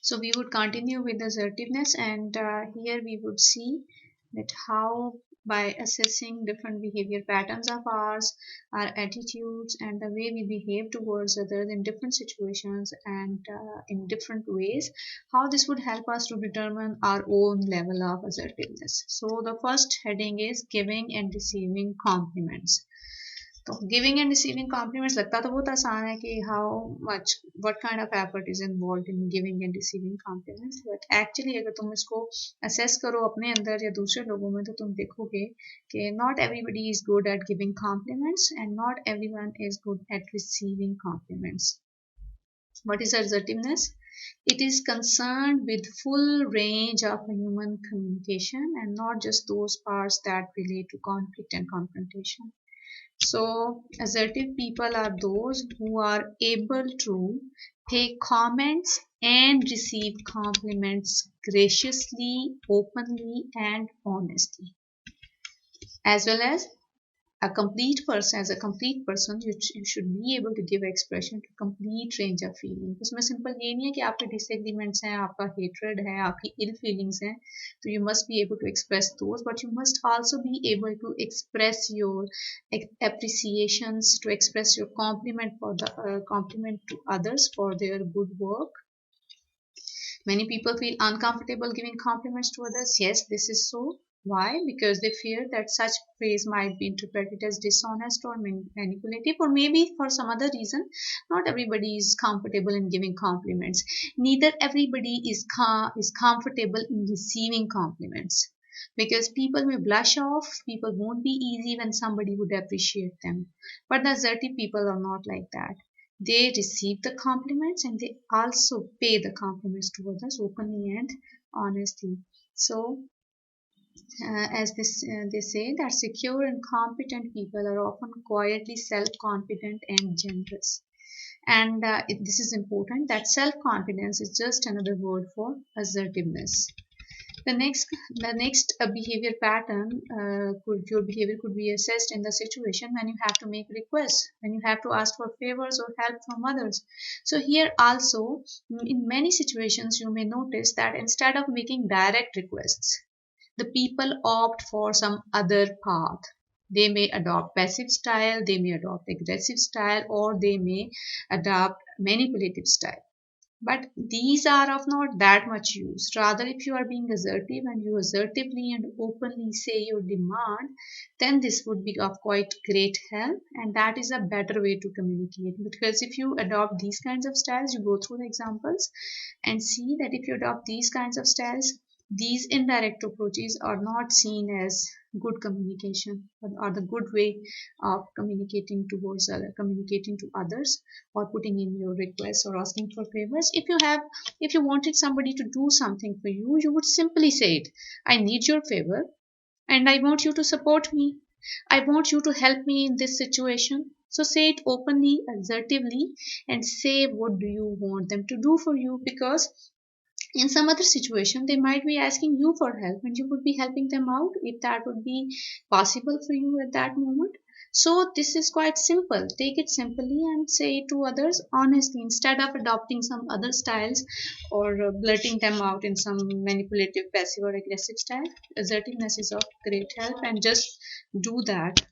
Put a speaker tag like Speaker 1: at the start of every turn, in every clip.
Speaker 1: So we would continue with assertiveness, and here we would see that how by assessing different behavior patterns of ours, our attitudes, and the way we behave towards others in different situations and in different ways, how this would help us to determine our own level of assertiveness. So the first heading is giving and receiving compliments. तो giving and receiving compliments लगता तो बहुत आसान है कि how much what kind of effort is involve in giving and receiving compliments, but actually अगर तुम इसको असेस करो अपने अंदर या दूसरे लोगों में तो तुम देखोगे कि not everybody is good at giving compliments and not everyone is good at receiving compliments. What is assertiveness? It is concerned with full range of human communication and not just those parts that relate to conflict and confrontation. So, assertive people are those who are able to take comments and receive compliments graciously, openly, and honestly, as well as as a complete person, you should be able to give expression to complete range of feeling. उसमें simple ये नहीं है कि आपके disagreements हैं, आपका hatred है, आपकी ill feelings हैं, तो you must be able to express those, but you must also be able to express your appreciations, to express your compliment to others for their good work. Many people feel uncomfortable giving compliments to others. Yes, this is so. Why? Because they fear that such praise might be interpreted as dishonest or manipulative, or maybe for some other reason. Not everybody is comfortable in giving compliments. Neither everybody is comfortable in receiving compliments. Because people may blush off, people won't be easy when somebody would appreciate them. But the assertive people are not like that. They receive the compliments and they also pay the compliments to others openly and honestly. So, as they say that secure and competent people are often quietly self-confident and generous. And this is important, that self-confidence is just another word for assertiveness. The next behavior pattern, your behavior could be assessed in the situation when you have to make requests, when you have to ask for favors or help from others. So here also, in many situations, you may notice that instead of making direct requests, the people opt for some other path. They may adopt passive style, they may adopt aggressive style, or they may adopt manipulative style. But these are of not that much use. Rather, if you are being assertive and you assertively and openly say your demand, then this would be of quite great help, and that is a better way to communicate. Because if you adopt these kinds of styles, you go through the examples and see that if you adopt these kinds of styles, these indirect approaches are not seen as good communication or the good way of communicating to others or putting in your requests or asking for favors. If you wanted somebody to do something for you, you would simply say it. I need your favor and I want you to support me. I want you to help me in this situation. So say it openly, assertively, and say what do you want them to do for you, because in some other situation they might be asking you for help and you would be helping them out if that would be possible for you at that moment. So this is quite simple. Take it simply and say it to others honestly instead of adopting some other styles or blurting them out in some manipulative passive or aggressive style. Assertiveness is of great help, and just do that.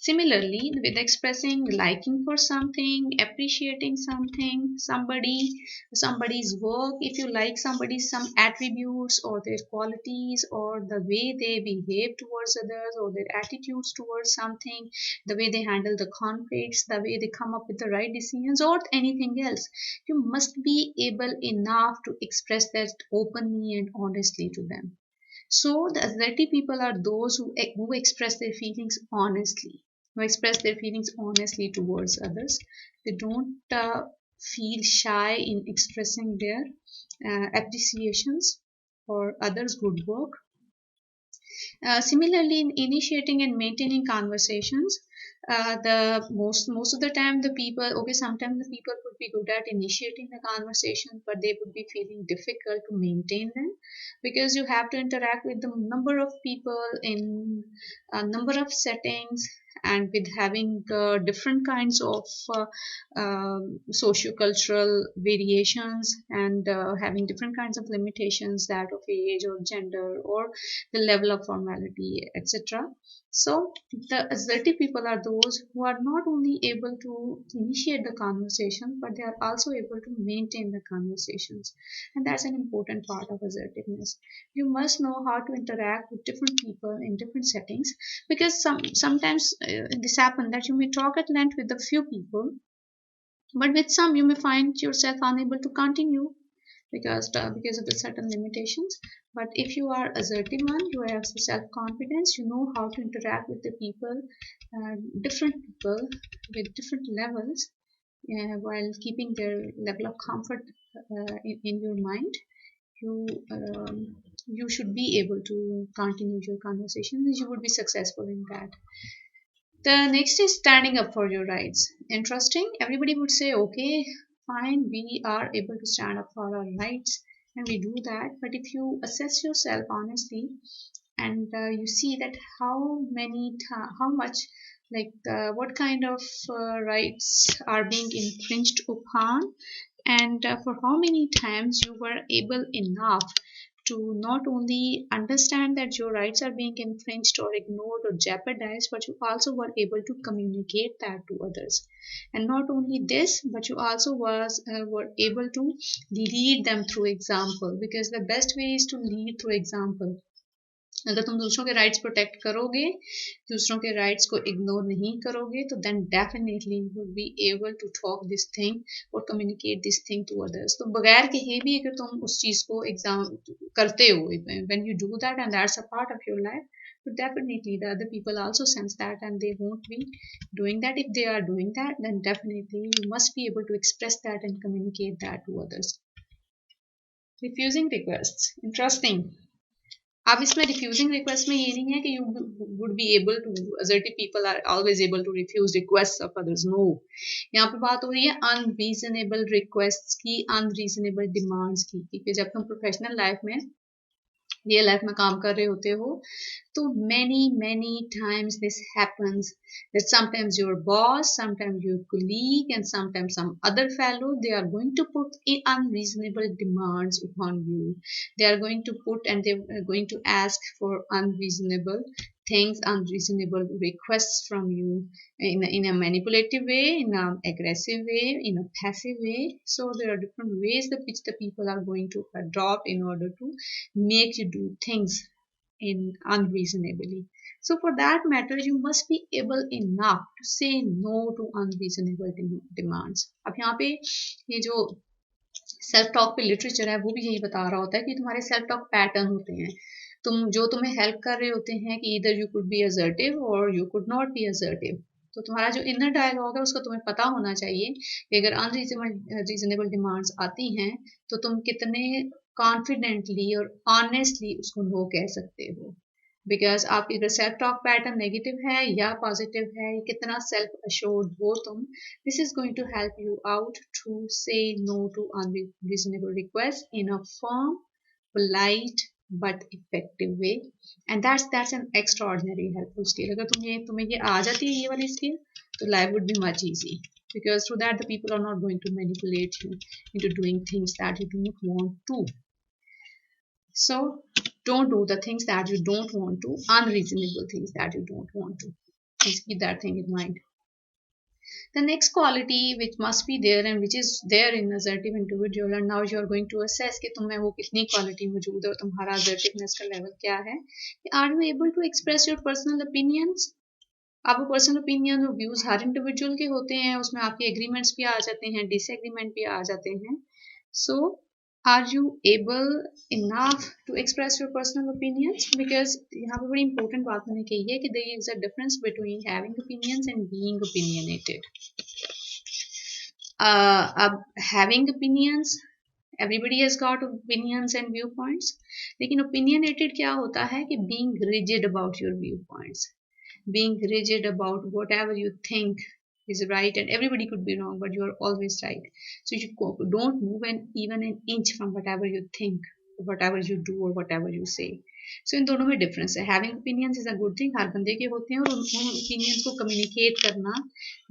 Speaker 1: Similarly, with expressing liking for something, appreciating something, somebody's work, if you like somebody's some attributes or their qualities or the way they behave towards others or their attitudes towards something, the way they handle the conflicts, the way they come up with the right decisions or anything else, you must be able enough to express that openly and honestly to them. So the assertive people are those who express their feelings honestly, who express their feelings honestly towards others. They don't feel shy in expressing their appreciations for others' good work. Similarly, in initiating and maintaining conversations, the most of the time the people, okay, sometimes the people would be good at initiating the conversation, but they would be feeling difficult to maintain them because you have to interact with the number of people in a number of settings, and with having different kinds of socio-cultural variations, and having different kinds of limitations, that of age or gender or the level of formality, etc. So the assertive people are those who are not only able to initiate the conversation, but they are also able to maintain the conversations. And that's an important part of assertiveness. You must know how to interact with different people in different settings, because sometimes this happens that you may talk at length with a few people, but with some you may find yourself unable to continue because of the certain limitations. But if you are assertive one, you have self confidence, you know how to interact with the people, different people with different levels, while keeping their level of comfort in your mind. You you should be able to continue your conversations. You would be successful in that. The next is standing up for your rights. Interesting. Everybody would say, okay, fine, we are able to stand up for our rights, and we do that. But if you assess yourself honestly, and you see that how much, like what kind of rights are being infringed upon, and for how many times you were able enough to not only understand that your rights are being infringed or ignored or jeopardized, but you also were able to communicate that to others. And not only this, but you also were able to lead them through example, because the best way is to lead through example. अगर तुम दूसरों के rights protect करोगे, दूसरों के rights को ignore नहीं करोगे, तो then definitely you will be able to talk this thing और communicate this thing to others. तो बगैर कहे भी अगर तुम उस चीज़ को एग्जाम करते हो, when you do that and that's a part of your life, but definitely the other people also sense that, and they won't be doing that. If they are doing that, then definitely you must be able to express that and communicate that to others. Refusing requests. Interesting. अब इसमें refusing request में ये नहीं है कि you would be able to, assertive people are always able to refuse request of others. No, यहाँ पे बात हो रही है अनरीजनेबल रिक्वेस्ट की, अनरीजनेबल डिमांड्स की. क्योंकि जब तुम प्रोफेशनल लाइफ में, रियल लाइफ में काम कर रहे होते हो, तो many times this happens, that sometimes your boss, sometimes your colleague, and sometimes some other fellow, they are going to put unreasonable demands upon you. They are going to put, and they are going to ask for unreasonable things, unreasonable requests from you, in a manipulative way, in an aggressive way, in a passive way. So there are different ways that which the people are going to adopt in order to make you do things in unreasonably. So for that matter, you must be able enough to say no to unreasonable demands. अब यहाँ पे ये जो self talk पे literature है, वो भी यही बता रहा होता है कि तुम्हारे सेल्फ टॉक पैटर्न होते हैं, तुम जो तुम्हें हेल्प कर रहे होते हैं कि इधर यू कुड बी असर्टिव और you could not be assertive. तो तुम्हारा जो इनर डायलॉग है उसका तुम्हें पता होना चाहिए कि अगर अनरीजनेबल डिमांड्स आती हैं तो तुम कितने कॉन्फिडेंटली और ऑनेस्टली उसको नो कह सकते हो. बिकॉज आप इधर सेल्फ टॉक पैटर्न नेगेटिव है या पॉजिटिव है, कितना सेल्फ अश्योर्ड हो तुम, this is going to help you out to say no to unreasonable request in a firm, polite but effective way. And that's an extraordinary helpful skill. अगर तुम्हें ये आ जाती है, ये वाली skill, तो life would be much easy, because through that the people are not going to manipulate you into doing things that you do not want to. So don't do the things that you don't want to, unreasonable things that you don't want to. Please keep that thing in mind. The next quality which must be there and which is there in assertive individual, and now you are going to assess कि तुम्हें वो कितनी quality मौजूद है और तुम्हारा assertiveness का level क्या है. Are you able to express your personal opinions? आपको पर्सनल ओपिनियन और व्यूज हर इंडिविजुअल के होते हैं, उसमें आपके एग्रीमेंट्स भी आ जाते हैं, डिसएग्रीमेंट भी आ जाते हैं. So are you able enough to express your personal opinions? Because यहाँ पे बड़ी इंपॉर्टेंट बात मैंने कही है कि there is a difference between having opinions and being opinionated. अब having opinions, everybody has got opinions and viewpoints, लेकिन opinionated क्या होता है कि being rigid about your viewpoints, being rigid about whatever you think is right, and everybody could be wrong but you are always right. So you don't move even an inch from whatever you think, whatever you do, or whatever you say. सो इन दोनों में difference है. Having opinions is a good thing, हर बंदे के होते हैं, और उन ओपिनियंस को कम्युनिकेट करना,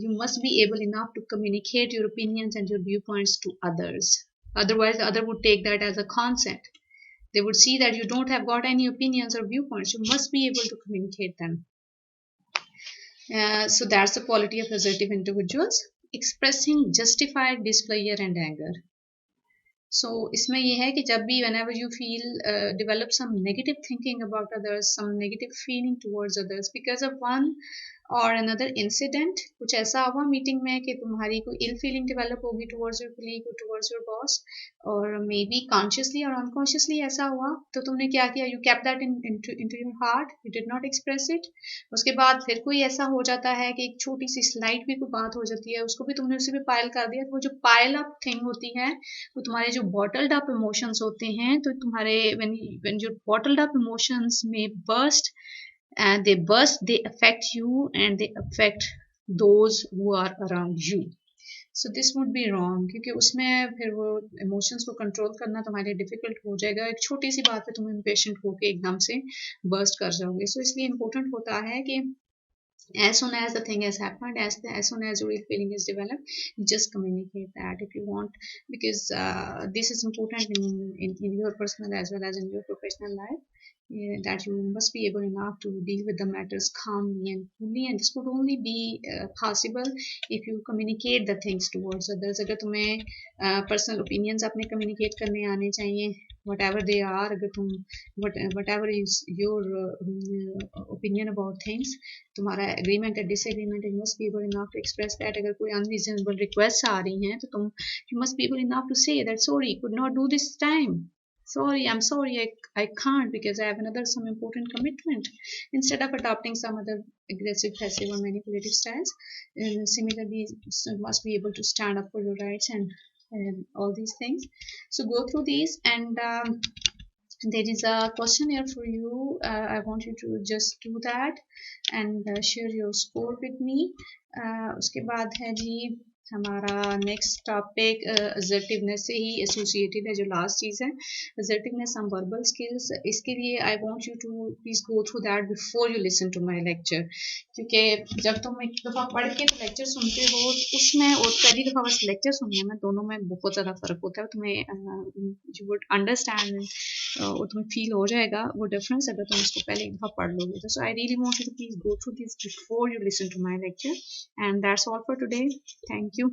Speaker 1: you must be able enough to communicate your opinions and your viewpoints to others. Otherwise, the other would take that as a consent. They would see that you don't have got any opinions or viewpoints. You must be able to communicate them. So that's the quality of assertive individuals. Expressing justified displeasure and anger. So इसमें ये है कि जब भी whenever you feel develop some negative thinking about others, some negative feeling towards others because of one और another incident, कुछ ऐसा हुआ मीटिंग में कि तुम्हारी कोई ill feeling develop होगी towards your colleague or towards your boss, और maybe consciously or unconsciously ऐसा हुआ, तो तुमने क्या किया, you kept that into your heart, you did not express it. उसके बाद फिर कोई ऐसा हो जाता है कि एक छोटी सी स्लाइट भी कोई बात हो जाती है, उसको भी तुमने उसी पे पायल कर दिया, तो वो जो पायल अप थिंग होती है, वो तुम्हारे जो बॉटल्ड अप इमोशंस होते हैं, तो तुम्हारे when your bottled up emotions may burst, and they affect you and they affect those who are around you. So this would be wrong, क्योंकि उसमें फिर वो इमोशंस को कंट्रोल करना तुम्हारे डिफिकल्ट हो जाएगा. एक छोटी सी बात पे तुम इम्पेशेंट होके एकदम से बर्स्ट कर जाओगे. सो इसलिए इम्पोर्टेंट होता है कि as soon as the thing has happened, as soon as your real feeling is developed, just communicate that if you want, because this is important in your personal as well as in your professional life. Yeah, that you must be able enough to deal with the matters calmly and coolly, and this could only be possible if you communicate the things towards others. अगर तुम्हें personal opinions अपने communicate करने आने चाहिए, whatever they are, अगर तुम whatever is your opinion about things, तुम्हारा agreement या disagreement, you must be able enough to express that. अगर कोई unreasonable requests आ रही हैं, तो तुम you must be able enough to say that sorry, could not do this time. Sorry, I'm sorry, I can't because I have another some important commitment. Instead of adopting some other aggressive, passive, or manipulative styles, similarly, you must be able to stand up for your rights and all these things. So go through these, and there is a questionnaire for you. I want you to just do that and share your score with me. उसके बाद है जी हमारा next topic assertiveness से ही associated है, जो last चीज़ है assertiveness, सम verbal skills. इसके लिए I want you to please go through that before you listen to my lecture, क्योंकि जब तुम एक दफ़ा पढ़ के लेक्चर सुनते हो उसमें और पहली दफ़ा बस लेक्चर सुनने में दोनों में बहुत ज़्यादा फ़र्क होता है. तुम्हें यू वुड अंडरस्टैंड और तुम्हें फील हो जाएगा वो डिफरेंस अगर तुम इसको पहले एक दफ़ा पढ़ लोगे. तो so I really want you to please go through this before you listen to my lecture, and that's all for today. Thank you.